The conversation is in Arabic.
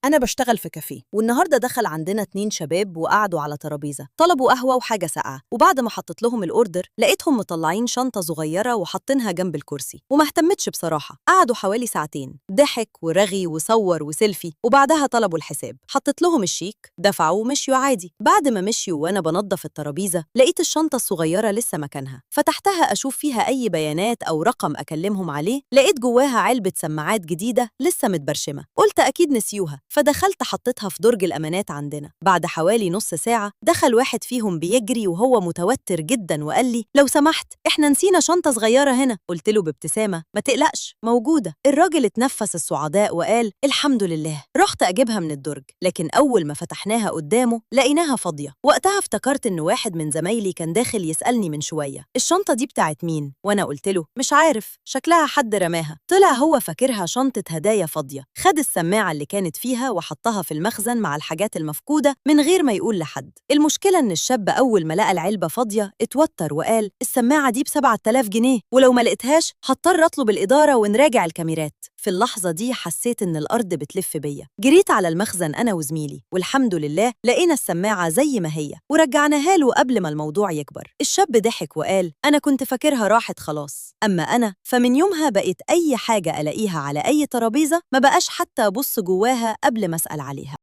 أنا بشتغل في كافيه والنهاردة دخل عندنا 2 شباب وقعدوا على ترابيزة طلبوا قهوة وحاجة ساقعة وبعد ما حطيت لهم الأوردر لقيتهم مطلعين شنطة صغيرة وحاطينها جنب الكرسي وما اهتمتش بصراحة. قعدوا حوالي ساعتين ضحك ورغي وصور وسيلفي وبعدها طلبوا الحساب. حطيت لهم الشيك دفعوا ومشيوا عادي. بعد ما مشيوا وأنا بنظف الترابيزة لقيت الشنطة الصغيرة لسه مكانها. فتحتها أشوف فيها أي بيانات أو رقم أكلمهم عليه. لقيت جواها علبة سماعات جديدة لسه متبرشمة. قلت أكيد نسيوها فدخلت حطيتها في درج الأمانات عندنا. بعد حوالي نص ساعة دخل واحد فيهم بيجري وهو متوتر جدا وقال لي لو سمحت احنا نسينا شنطة صغيرة هنا. قلت له بابتسامة ما تقلقش موجودة. الراجل اتنفس الصعداء وقال الحمد لله. رحت أجيبها من الدرج لكن أول ما فتحناها قدامه لقيناها فاضية. وقتها افتكرت إن واحد من زمايلي كان داخل يسألني من شوية الشنطة دي بتاعت مين؟ وأنا قلت له مش عارف شكلها حد رماها. طلع هو فاكرها شنطة هدايا فاضية. خد السماعة اللي كانت فيها وحطها في المخزن مع الحاجات المفقودة من غير ما يقول لحد. المشكلة إن الشاب أول ما لقى العلبة فاضية اتوتر وقال السماعة دي ب7,000 جنيه ولو ما لقيتهاش هضطر أطلب الإدارة ونراجع الكاميرات. في اللحظة دي حسيت إن الأرض بتلف بيا. جريت على المخزن أنا وزميلي والحمد لله لقينا السماعة زي ما هي ورجعناها له قبل ما الموضوع يكبر. الشاب ضحك وقال أنا كنت فاكرها راحت خلاص. أما أنا فمن يومها بقيت أي حاجة ألاقيها على أي ترابيزة ما بقاش حتى أبص جواها قبل ما أسأل عليها.